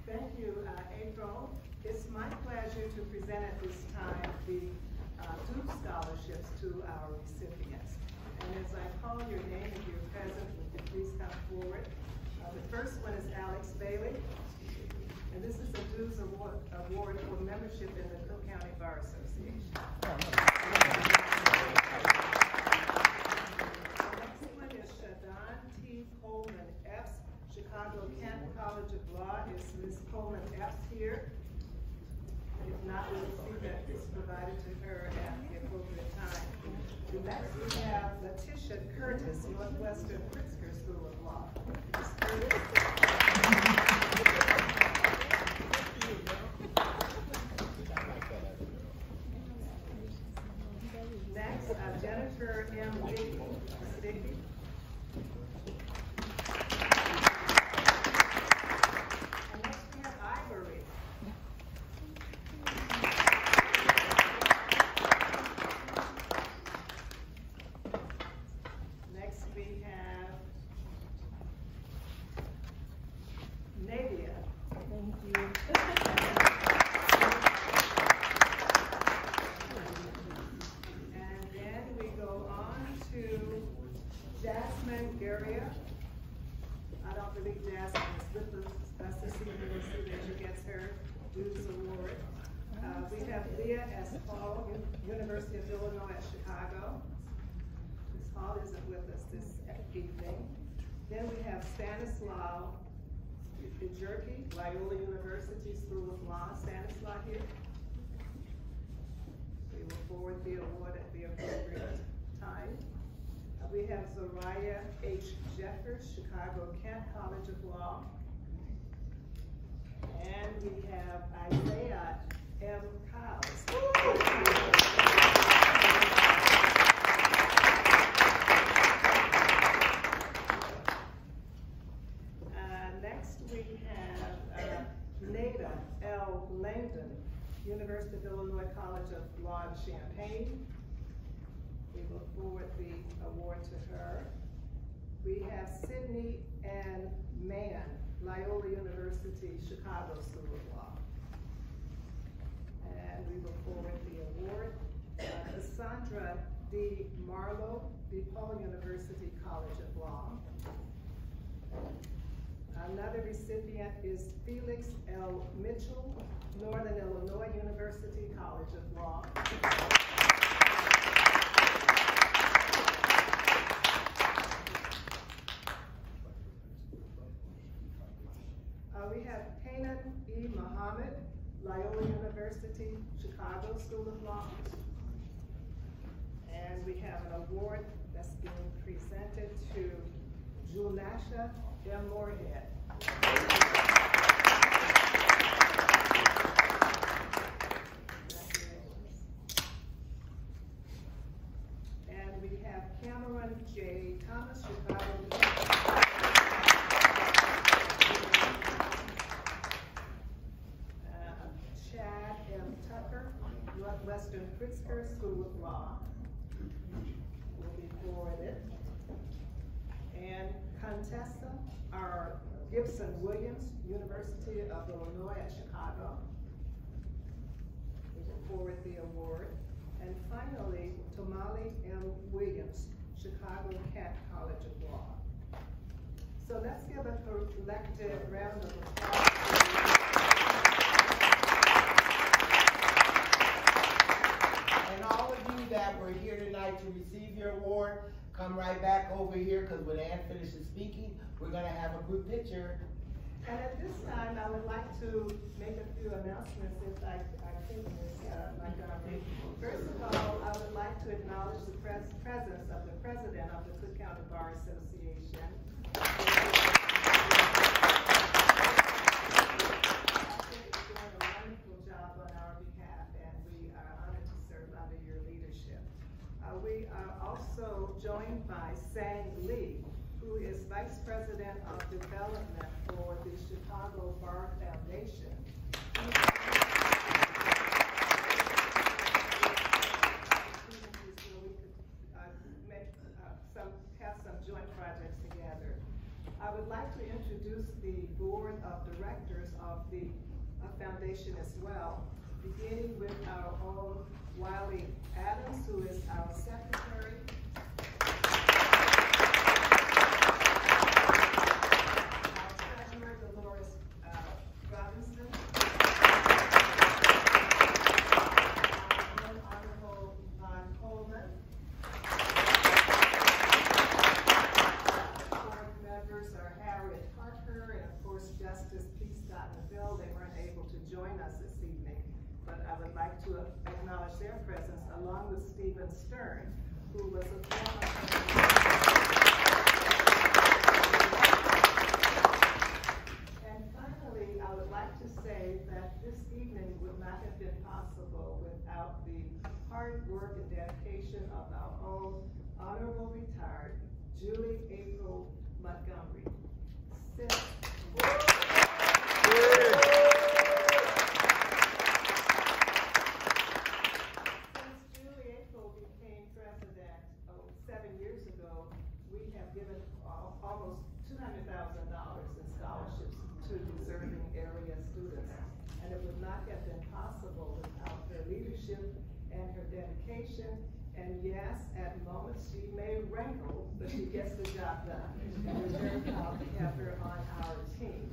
Thank you, April. It's my pleasure to present at this time the Duke scholarships to our recipients. And as I call your name, if you're present, would you please come forward? The first one is Alex Bailey, and this is a Duke's award for membership in the Cook County Bar Association. The next one is Shadon T. Coleman Epps, Chicago Kent College of Law. Is Ms. Coleman Epps here? If not, we will see that it's provided to her at the appropriate time. Next, we have Letitia Curtis, Northwestern Pritzker School of Law. Ms. Curtis. Next, Jennifer M. Dickey. Ms. Dickey. And next, we have Ivory. Next, we have Nadia. Thank you. And then we go on to Jasmine Guerria. I don't believe Jasmine is with us this evening. We'll see that she gets her Dues Award. We have Leah S. Paul, University of Illinois at Chicago. Ms. Hall isn't with us this evening. Then we have Stanislaw Jerky, Loyola University School of Law. Stanislaw here. We will forward the award at the appropriate time. We have Zariah H. Jeffers, Chicago Kent College of Law. And we have Isaiah M. Cowles. Next we have Nada L. Langdon, University of Illinois College of Law in Champaign. We will forward the award to her. We have Sydney N. Mann, Loyola University, Chicago School of Law. And we will forward the award. Cassandra D. Marlowe, DePaul University College of Law. Another recipient is Felix L. Mitchell, Northern Illinois University College of Law. We have Kanan E. Muhammad, Loyola University, Chicago School of Law. And we have an award that's being presented to Julnasha M. Moorhead. And we have Cameron J. Thomas, Chicago. Chad M. Tucker, Northwestern Pritzker School of Law. Will be forwarded. And Contessa R. Gibson Williams, University of Illinois at Chicago. We will forward the award. And finally, Tomali M. Williams, Chicago Kent College of Law. So let's give a collective round of applause. And all of you that were here tonight to receive your award, come right back over here, because when Ann finishes speaking, we're going to have a group picture. And at this time, I would like to make a few announcements if I think, Montgomery. First of all, I would like to acknowledge the presence of the president of the Cook County Bar Association. He's doing a wonderful job on our behalf, and we are honored to serve under your leadership. We are also joined by Sang Lee, who is Vice President of Development for the Chicago Bar Foundation. Have some joint projects together. I would like to introduce the Board of Directors members of the foundation as well, beginning with our own Wiley Adams, who is our secretary. Our treasurer, Dolores Robinson. Our Honorable Yvonne Coleman. Board members are Harriet Parker and of course Justice P. Scott Neville. They weren't able to join us this evening, but I would like to acknowledge their presence along with Stephen Stern, who was a former And finally, I would like to say that this evening would not have been possible without the hard work and dedication of our own Honorable Retired Julie April Montgomery. Since Julie April became president 7 years ago, we have given almost $200,000 in scholarships to deserving area students. And it would not have been possible without her leadership and her dedication. And yes, at moments she may wrinkle, but she gets the job done. And we're very proud to have her on our team.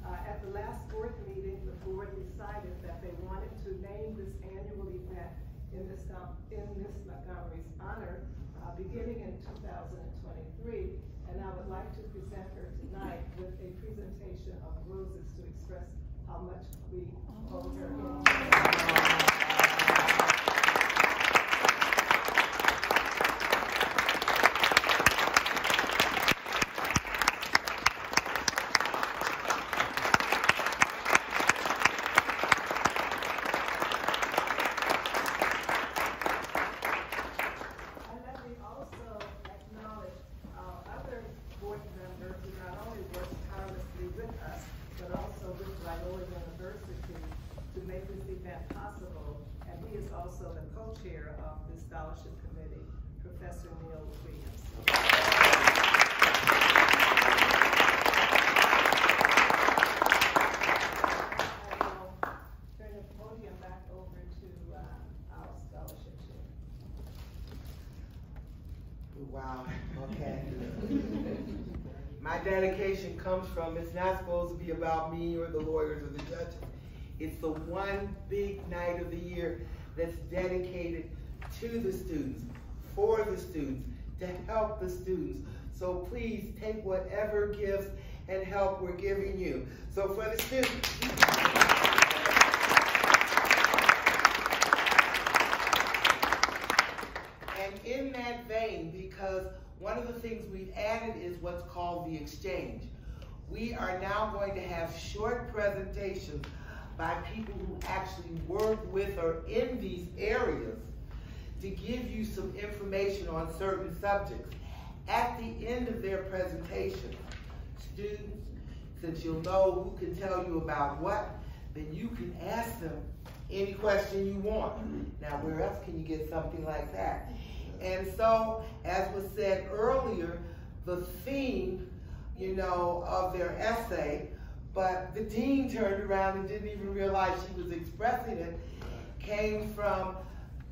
At the last board meeting, the board decided that they wanted to name this annual event in Miss Montgomery's honor, beginning in 2023. And I would like to present her tonight with a presentation of roses to express how much we hold her in. Also the co-chair of the scholarship committee, Professor Neil Williams. I will turn the podium back over to our scholarship chair. Wow, okay. My dedication comes from, it's not supposed to be about me or the lawyers or the judges. It's the one big night of the year that's dedicated to the students, for the students, to help the students. So please take whatever gifts and help we're giving you. So for the students. And in that vein, because one of the things we've added is what's called the exchange. We are now going to have short presentations by people who actually work with or in these areas to give you some information on certain subjects. At the end of their presentation, students, since you'll know who can tell you about what, then you can ask them any question you want. Now, where else can you get something like that? And so, as was said earlier, the theme, of their essay, but the dean turned around and didn't even realize she was expressing it, came from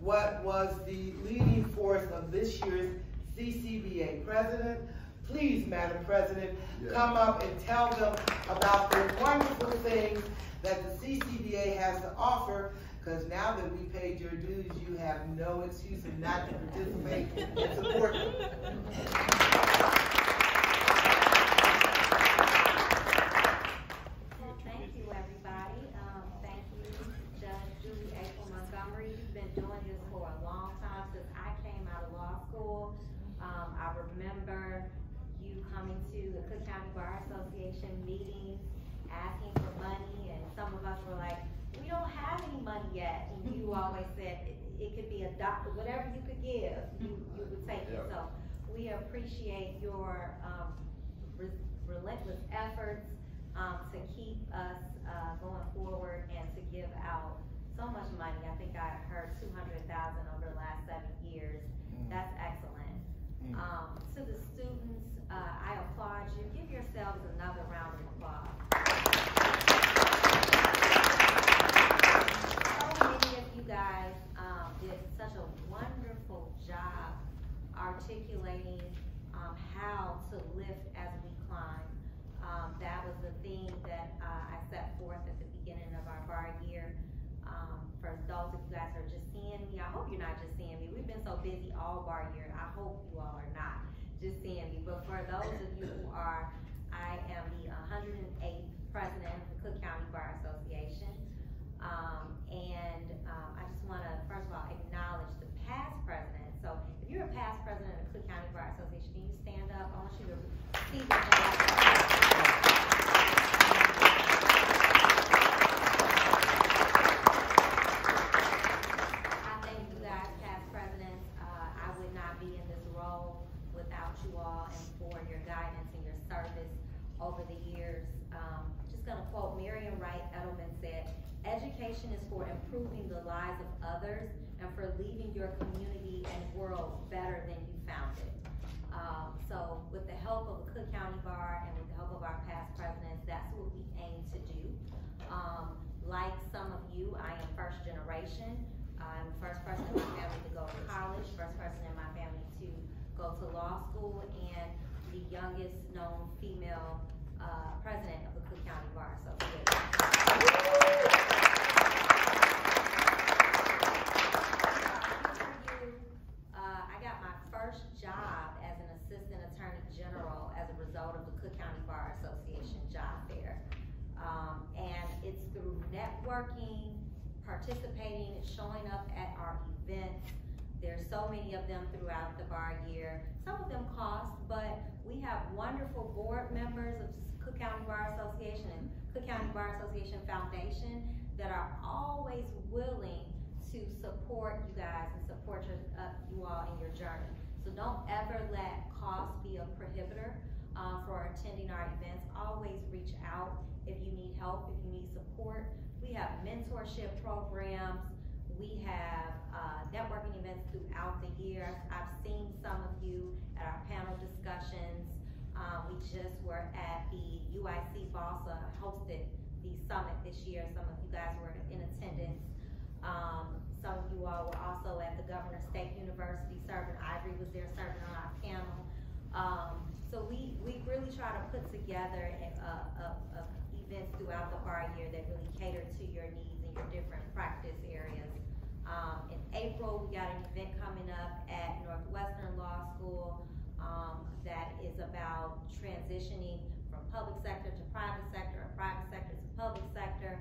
what was the leading force of this year's CCBA president. Please, Madam President, come up and tell them about the wonderful things that the CCBA has to offer, because now that we paid your dues, you have no excuse not to participate and support them. Thank you, everybody. Thank you, Judge Julie April Montgomery. You've been doing this for a long time, since I came out of law school. I remember you coming to the Cook County Bar Association meetings, asking for money, and some of us were like, we don't have any money yet. And you always said it could be whatever you could give, you would take it. So we appreciate your relentless efforts to keep us going forward and to give out so much money. I think I heard $200,000 over the last 7 years. That's excellent. To the students, I applaud you. Give yourselves another round of applause. just seeing me. But for those of you who are, I am the 108th president of the Cook County Bar Association. I just want to, first of all, acknowledge the past president. So if you're a past president of the Cook County Bar Association, can you stand up? I want you to see the I thank you guys, past presidents. I would not be in this role without you all and for your guidance and your service over the years. Just gonna quote Marion Wright Edelman said, "Education is for improving the lives of others and for leaving your community and world better than you found it." So with the help of the Cook County Bar and with the help of our past presidents, that's what we aim to do. Like some of you, I am first generation. I'm the first person in my family to go to college, first person in my family to go to law school, and the youngest known female president of the Cook County Bar Association. I got my first job as an assistant attorney general as a result of the Cook County Bar Association job fair. And it's through networking, participating, showing up at our events. There's so many of them throughout the bar year. Some of them cost, but we have wonderful board members of Cook County Bar Association and Cook County Bar Association Foundation that are always willing to support you guys and support you all in your journey. So don't ever let cost be a prohibitor for attending our events. Always reach out if you need help, if you need support. We have mentorship programs. We have networking events throughout the year. I've seen some of you at our panel discussions. We just were at the UIC BALSA hosted the summit this year. Some of you guys were in attendance. Some of you all were also at the Governor State University serving. Ivory was there serving on our panel. So we really try to put together events throughout the bar year that really cater to your needs and your different practice areas. In April, we got an event coming up at Northwestern Law School that is about transitioning from public sector to private sector, or private sector to public sector.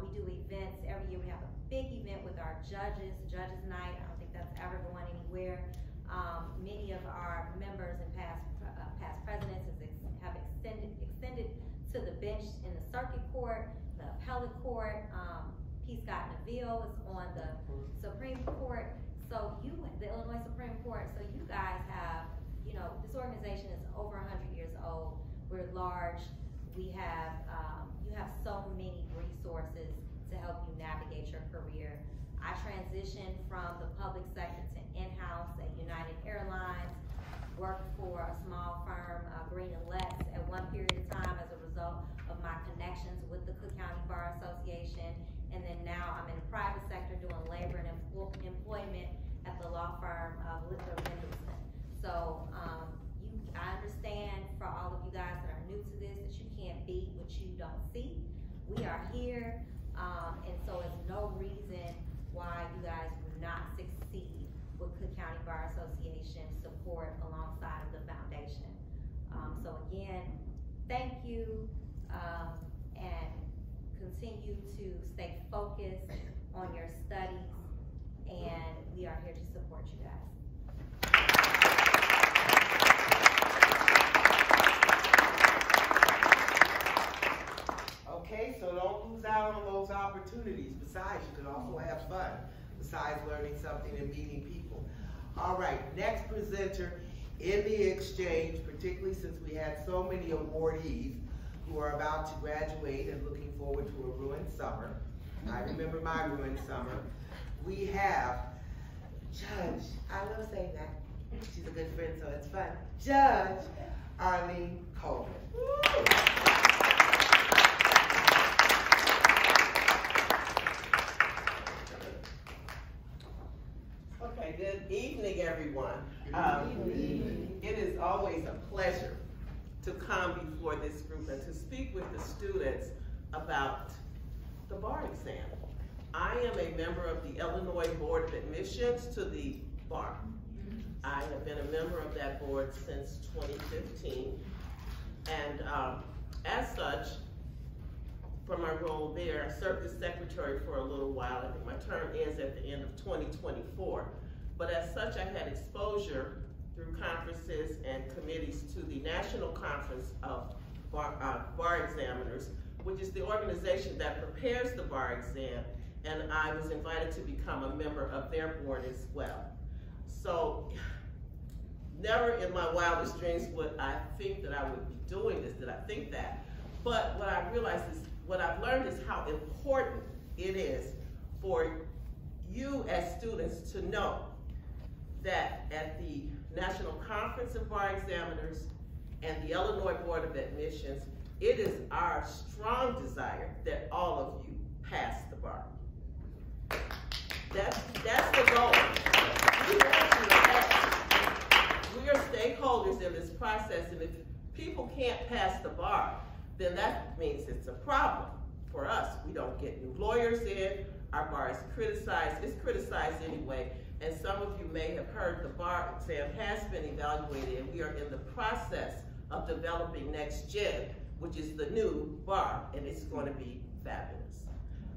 We do events every year. We have a big event with our judges night. I don't think that's ever going anywhere. Many of our members and past presidents have extended to the bench in the circuit court, the appellate court. P. Scott Neville is on the Supreme Court. So the Illinois Supreme Court. So you guys have, this organization is over 100 years old. We're large. We have, you have so many resources to help you navigate your career. I transitioned from the public sector to in-house at United Airlines, worked for a small firm, Green & Letts, at one period of time as a result of my connections with the Cook County Bar Association. And then now I'm in the private sector doing labor and employment at the law firm of Littler Mendelssohn. So I understand for all of you guys that are new to this that you can't beat what you don't see. We are here, and so there's no reason why you guys will not succeed with Cook County Bar Association support alongside of the foundation. So again, thank you, and continue to stay focused on your studies, and we are here to support you guys. Okay, so don't lose out on those opportunities. Besides, you can also have fun, besides learning something and meeting people. All right, next presenter in the exchange, particularly since we had so many awardees who are about to graduate and looking forward to a ruined summer. I remember my ruined summer. We have Judge, I love saying that. She's a good friend, so it's fun. Judge Arlene Coleman. Woo! Okay, good evening, everyone. It is always a pleasure to come before this group and to speak with the students about the bar exam. I am a member of the Illinois Board of Admissions to the bar. I have been a member of that board since 2015. And as such, for my role there, I served as secretary for a little while. I think my term ends at the end of 2024. But as such, I had exposure through conferences and committees to the National Conference of Bar Examiners, which is the organization that prepares the bar exam, and I was invited to become a member of their board as well. So, never in my wildest dreams would I think that I would be doing this, did I think that. But what I realized is, what I've learned is how important it is for you as students to know that at the National Conference of Bar Examiners and the Illinois Board of Admissions, it is our strong desire that all of you pass the bar. That's the goal. We want you to pass. We are stakeholders in this process, and if people can't pass the bar, then that means it's a problem for us. We don't get new lawyers in, our bar is criticized. It's criticized anyway, and some of you may have heard the bar exam has been evaluated, and we are in the process of developing Next Gen, which is the new bar, and it's going to be fabulous.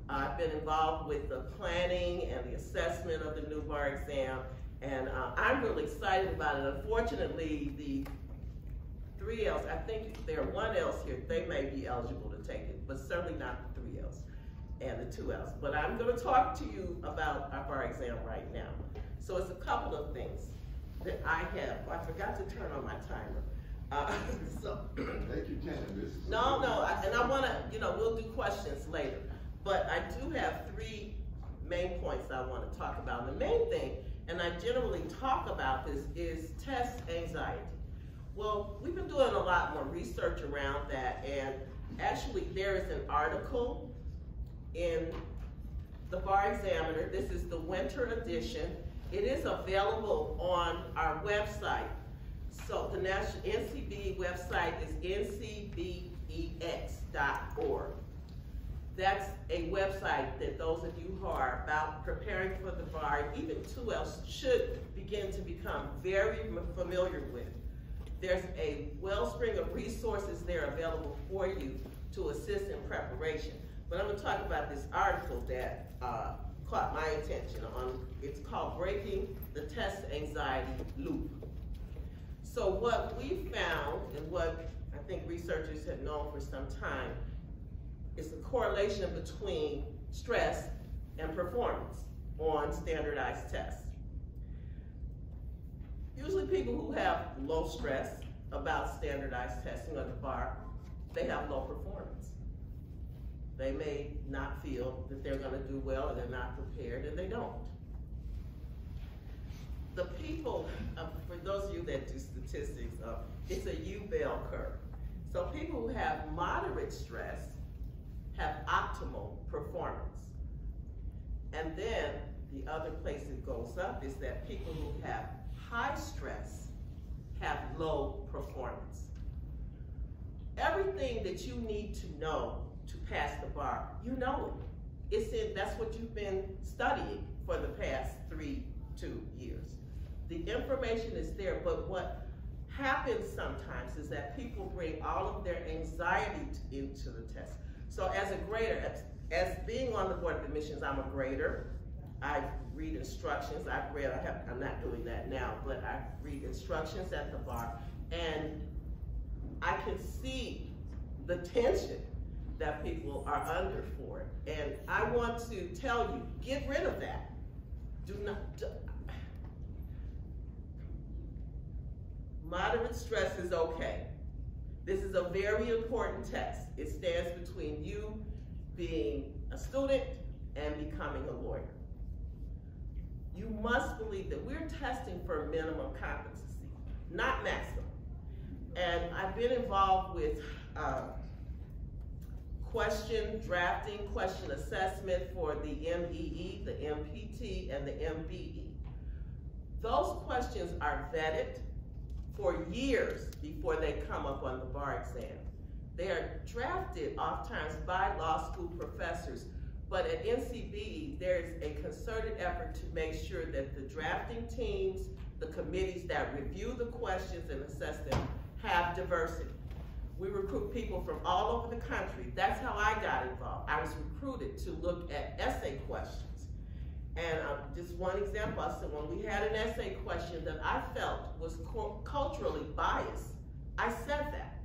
I've been involved with the planning and the assessment of the new bar exam, and I'm really excited about it. Unfortunately, the 3 L's, I think there are 1 L's here, they may be eligible to take it, but certainly not the 3 L's and the 2 L's. But I'm going to talk to you about our bar exam right now. So it's a couple of things that I have. I forgot to turn on my timer. Thank you, Candace. No, and I want to, we'll do questions later. But I do have 3 main points I want to talk about. And the main thing, and I generally talk about this, is test anxiety. Well, we've been doing a lot more research around that, and actually there is an article in the Bar Examiner. This is the winter edition. It is available on our website. So the National NCB website is ncbex.org. That's a website that those of you who are about preparing for the bar, even 2 L's, should begin to become very familiar with. There's a wellspring of resources there available for you to assist in preparation. But I'm going to talk about this article that caught my attention. It's called Breaking the Test Anxiety Loop. So what we found, and what I think researchers have known for some time, is the correlation between stress and performance on standardized tests. Usually people who have low stress about standardized testing at the bar, they have low performance. They may not feel that they're going to do well, or they're not prepared, and they don't. The people, for those of you that do statistics, it's a U-bell curve. So people who have moderate stress have optimal performance. And then the other place it goes up is that people who have high stress have low performance. Everything that you need to know to pass the bar, you know it. That's what you've been studying for the past 2 years. The information is there, but what happens sometimes is that people bring all of their anxiety into the test. So as a grader, as being on the Board of Admissions, I'm a grader. I read instructions. I'm not doing that now, but I read instructions at the bar, and I can see the tension that people are under for it. And I want to tell you, get rid of that. Moderate stress is okay. This is a very important test. It stands between you being a student and becoming a lawyer. You must believe that we're testing for minimum competency, not maximum. And I've been involved with question drafting, question assessment for the MEE, the MPT, and the MBE. Those questions are vetted for years before they come up on the bar exam. They are drafted oftentimes by law school professors, but at NCBE, there's a concerted effort to make sure that the drafting teams the committees that review the questions and assess them have diversity. We recruit people from all over the country. That's how I got involved. I was recruited to look at essay questions. And just one example, I said when we had an essay question that I felt was culturally biased, I said that.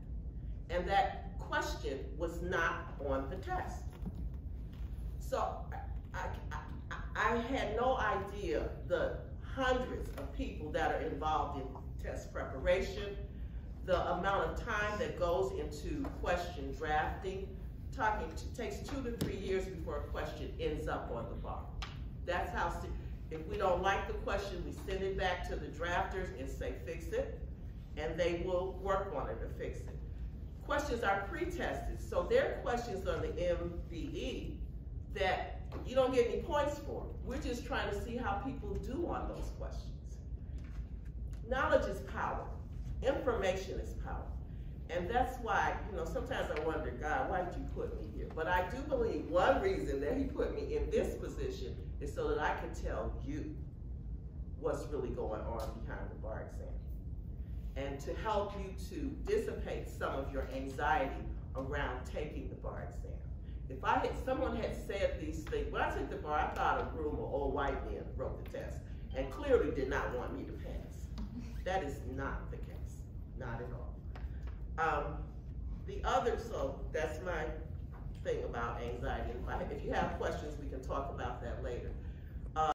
And that question was not on the test. So I had no idea the hundreds of people that are involved in test preparation, the amount of time that goes into question drafting. It takes 2 to 3 years before a question ends up on the bar. That's how, if we don't like the question, we send it back to the drafters and say, fix it, and they will work on it to fix it. Questions are pre-tested, so there are questions on the MBE that you don't get any points for. We're just trying to see how people do on those questions. Knowledge is power. Information is power. And that's why, sometimes I wonder, God, why did you put me here? But I do believe one reason that he put me in this position is so that I can tell you what's really going on behind the bar exam. And to help you to dissipate some of your anxiety around taking the bar exam. If someone had said these things, when I took the bar, I thought a room of old white men wrote the test and clearly did not want me to pass. That is not the case, not at all. So that's my thing about anxiety. If you have questions, we can talk about that later.